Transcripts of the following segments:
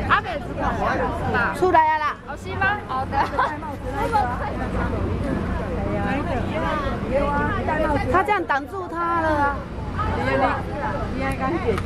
阿北知道吗？出来了啦！哦，是吗？好的。他这样挡住他了啊！你还敢姐姐？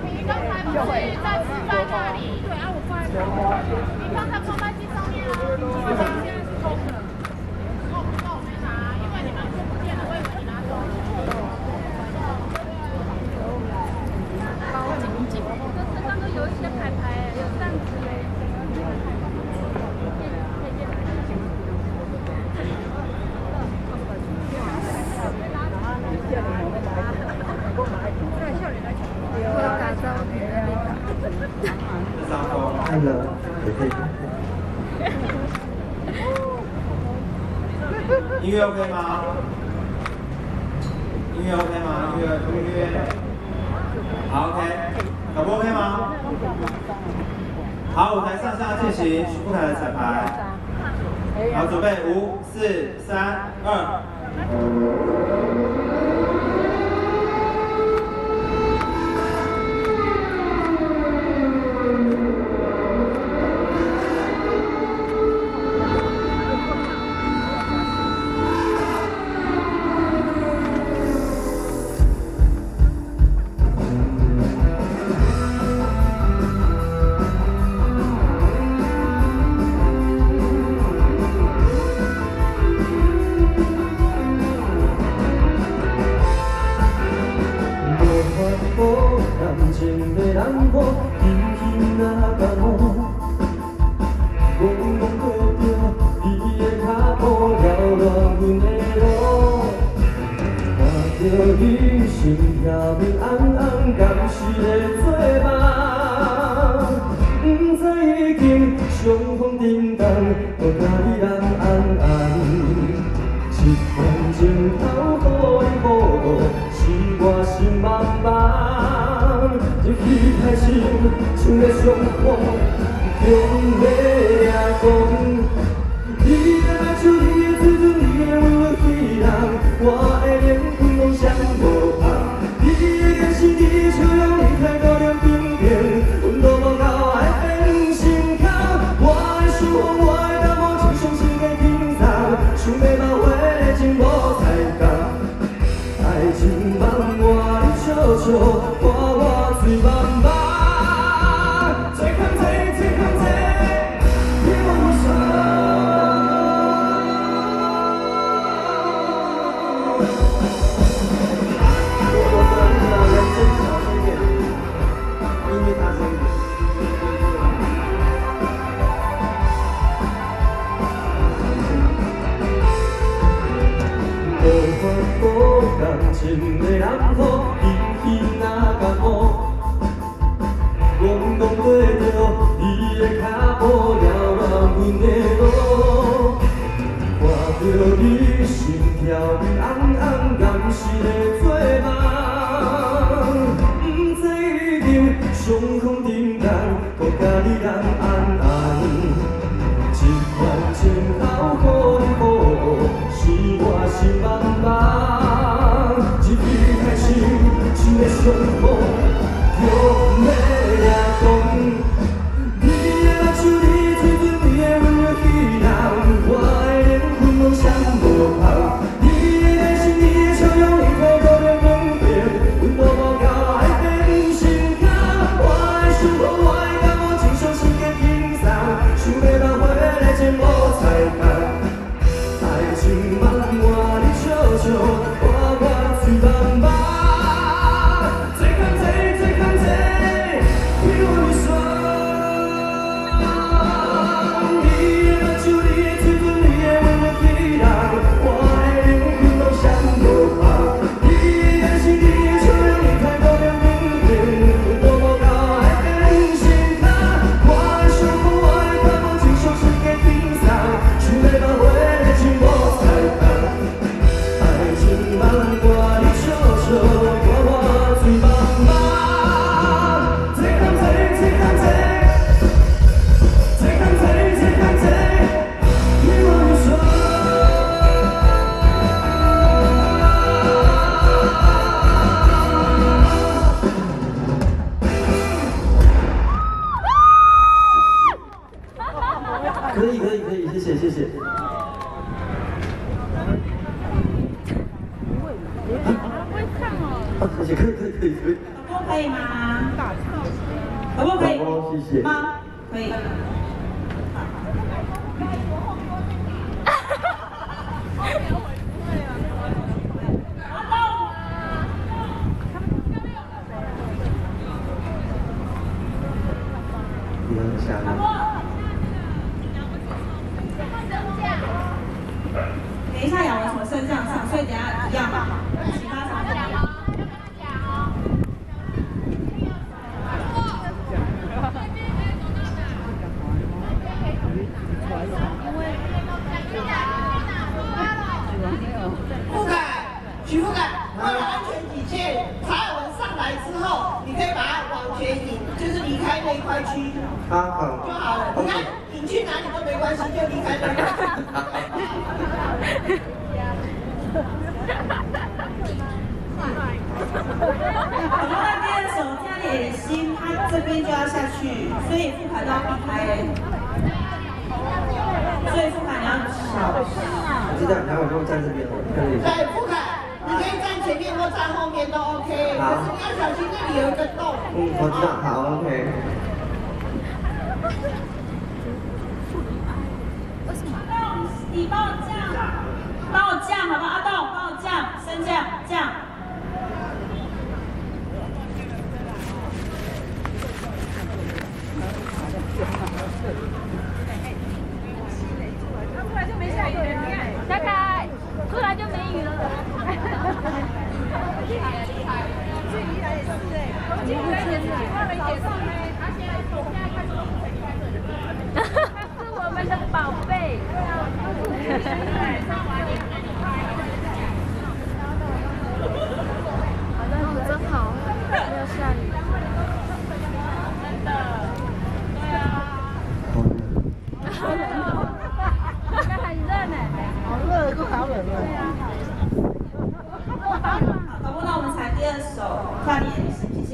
你刚才不是在吃饭那里？对啊，我放在旁边。你放在空拍机上面啊。现在是空的。那我没拿，因为你们就不见了，我以为你拿走了。包紧紧。这身上都有一些牌牌，有扇子嘞。爱了也可以。音乐 OK 吗？音乐 OK 吗？音乐，好 OK， 导播 OK 吗？好，舞台上下进行徐步台的彩排。好，准备5、4、3、2。感情的人我轻轻那甲摸，戆戆跟着你的脚步缭乱阮的路，看着你心跳明红红，敢是会做梦？不知已经相逢叮当，我甲你暗暗暗，一段情头好你好，是我心茫茫。一起开心，唱的上好，用力呀讲。你的目睭，你的嘴唇，你的温柔气人，我的脸孔拢相无同。你的眼神，你的笑容，你太高粱冰冰，温度无够爱变心口。我的想法，我的感冒，亲像心的轻松，想要把话的情无彩讲。爱情梦我你笑笑，看我醉茫茫。最抗最最抗最，别忘我手。我说人声小声一点，音乐大声一点。无法度感情的人好，轻轻那甲摸，戆戆跟着你的脚步缭乱阮的路，看着你心跳红红，敢是会做梦？不知已经相逢叮当，搁甲你暗暗暗，一段情头好你好，是我心茫茫。一比开心，唱的上好，用力呀讲。你的目睭，你的嘴唇，你的温柔气人，我的脸孔拢相无同。你的眼神，你的笑容，你太高粱冰冰，温度无够爱变心口。我的想法，我的感冒，亲像心的轻松，想要把话来情无彩讲。谢谢，可以。可以吗？可不可以？谢谢。吗？可以。等一下养完什么升降上，所以等一下一样吧。其他场地。副凯，徐副凯，为了安全起见，查尔文上来之后，你可以把它往前引，就是离开那一块区就好了。你看引去哪里都没关系，就离开那一块。我们那边手家里的心，他这边就要下去，所以副凯都要避开。所以副凯你要小心啊。我知道，然后我就站这边了，看这里。对，副凯，你可以站前面或站后面都 OK， 可是你要小心那里有一个洞。我知道，好 OK。你帮我降，好不好？阿栋，帮我降，升降。大概突然就没雨了。这宜兰也是哎，今天也是外面也是哎，他现在开始是我们的宝贝。真好，没有下雨。真的，对啊。那很热呢。好热，够好冷了。好，那我们踩第二首跳脸，谢谢。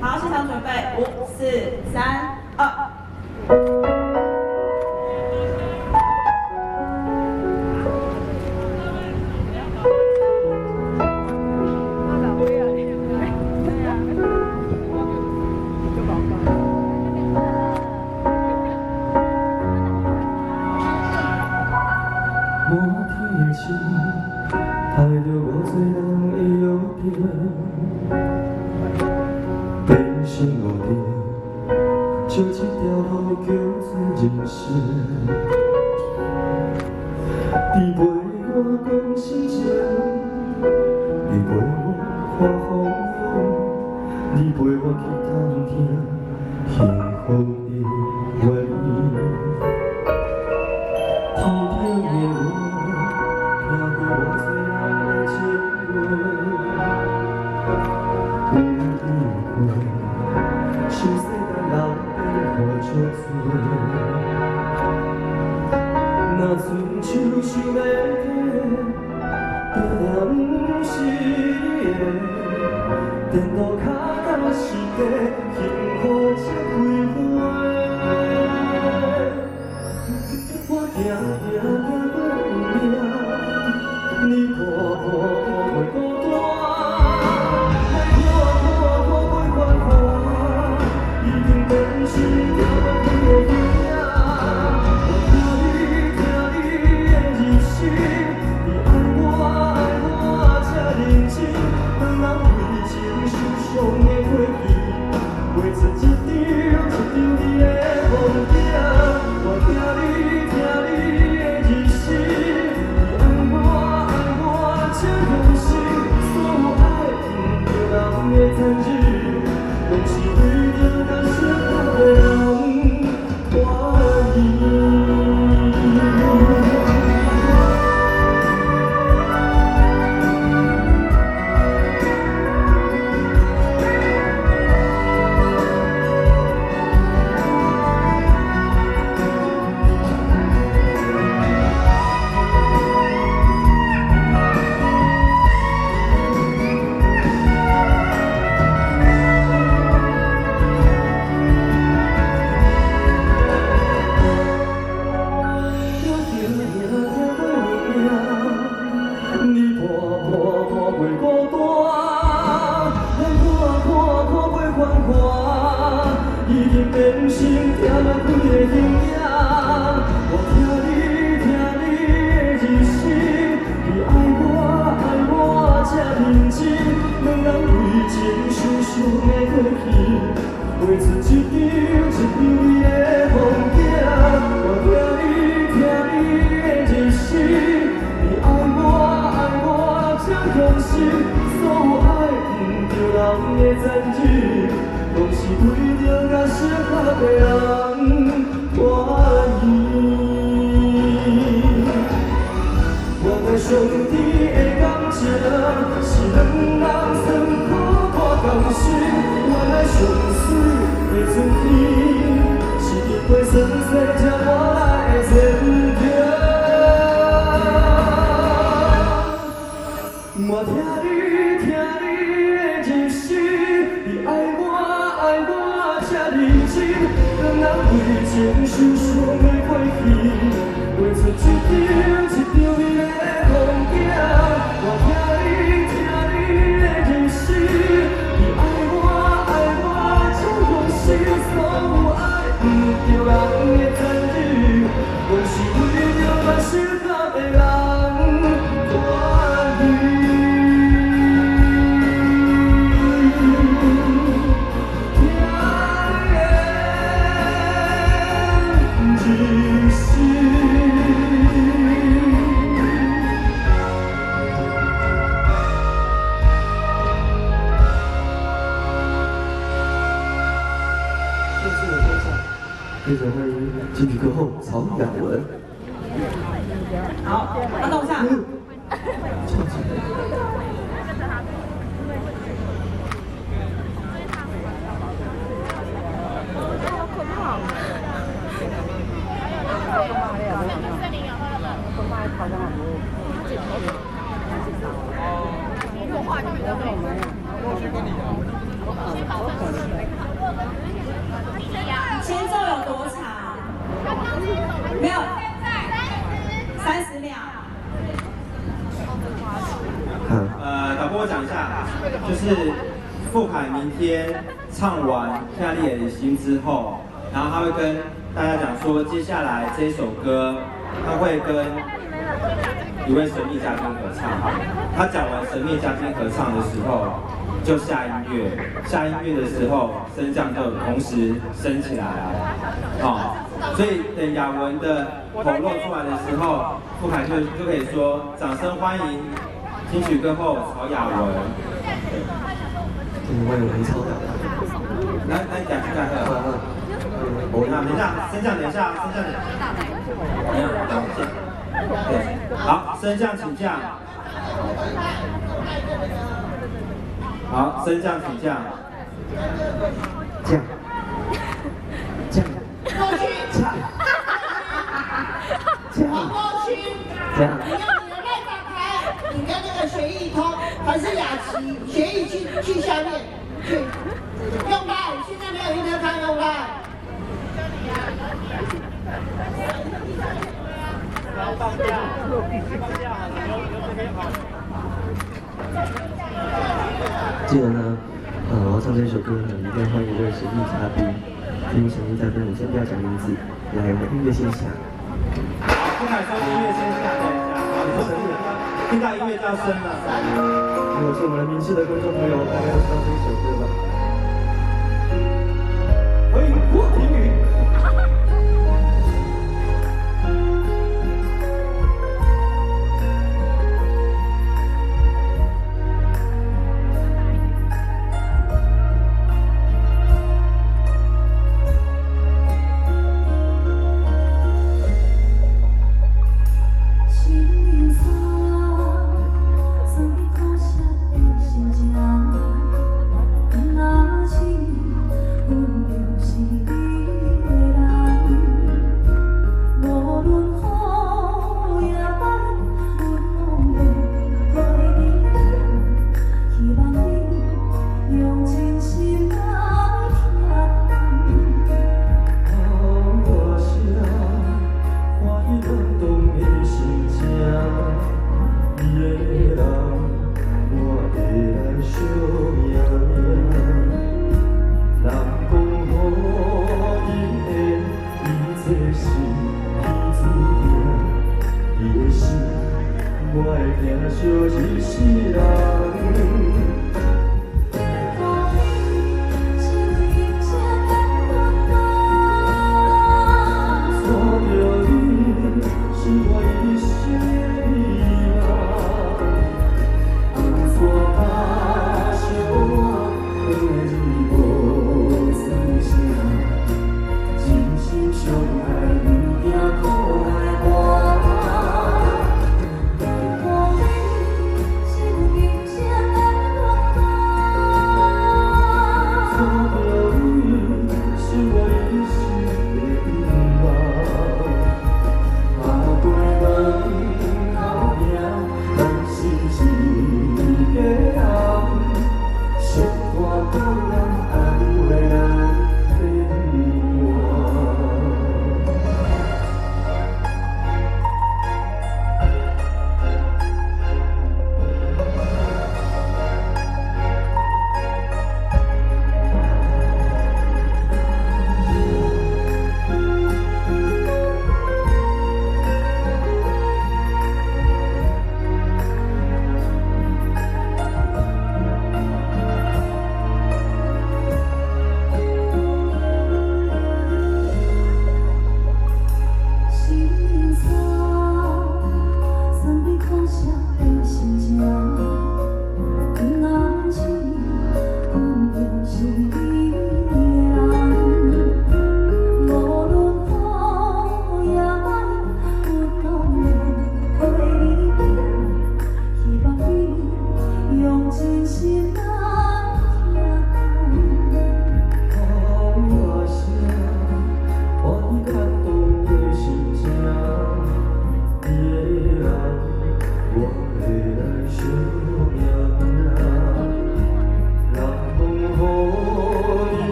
好，现场准备，5、4、3、2。害着我做人的优点，变成路顶，就这条路叫做人生。你陪我讲心情，你陪我看风景，你陪我去探听幸福的原因。天顶的我。听过我最人的情话，有意过，是世间人变化足多。若伸手想要得，定定不是你的。电路脚到是地，幸福才开花。我行行过命。你看看袂孤单，来看袂繁华，已经变成条路的影。我听你的日声，你爱我这认真，人为情受伤的过去，画出一张你的风景。我听你的日声。这用心，所有爱碰着人的残忍，拢是为着甲适合的人欢喜。人生听了几个形影，我听你的日声，你爱我这认真，两人为情伤伤的过去，画出一张美丽的风景。我听你的日声，你爱我这用心，所有爱不着人的赞许。拢是为着甲适合的人欢喜。我甲上天的感情，是两人酸苦看甘心。原来上水的春天，是一杯酸涩才换来的甜甜。我听你的日声，你爱我这认真，两人为情受伤的过去，画出一张美丽的风景。我听你的日声，你爱我这用心，所有爱不着人的赞许，拢是为着甲适合的人欢喜。非常欢迎金曲歌后曹雅文。好，他动上。前奏有多长？没有，30秒。导播我讲一下，就是傅凯明天唱完《天地的心》之后，然后他会跟大家讲说，接下来这首歌他会跟一位神秘嘉宾合唱。他讲完神秘嘉宾合唱的时候，就下音乐。下音乐的时候，升降就同时升起来了。所以等雅文的口露出来的时候，傅凯就可以说：掌声欢迎金曲歌后曹雅文。我有很吵的。来讲一下。等一下，升降，等一下。对，好，升降请降。好，升降请降。降。过去。过去。你用你的内展开，你跟那个学艺通还是雅琪，学艺去下面去用赖，现在没有一个看用赖。记得呢，我要唱这首歌呢，一定要欢迎一位神秘嘉宾。这位神秘嘉宾，我先不要讲名字，来，我们音乐先下。好，不敢说音乐先下，等一下。好，你说神秘，听到音乐叫声了。如果是我们明视的观众朋友，大概都知道这一首歌吧？欢迎郭婷宇。那是阮就是你。一世人。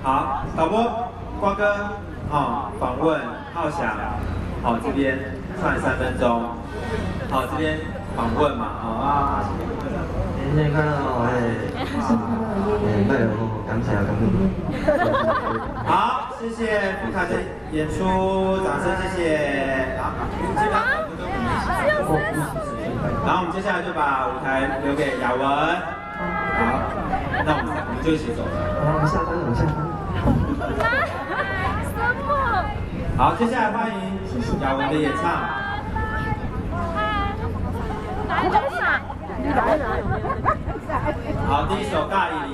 好，导播瓜哥，访问浩翔，这边算3分钟，这边访问嘛，今天看到内容感谢。好，谢谢富凯的演出，掌声谢谢。好，基本上都跟我们一起。然后我们接下来就把舞台留给雅文。好，那我们就一起走。我们下班了，我们下班了。什么？好，接下来欢迎雅文的演唱。来，好，第一首《大理》。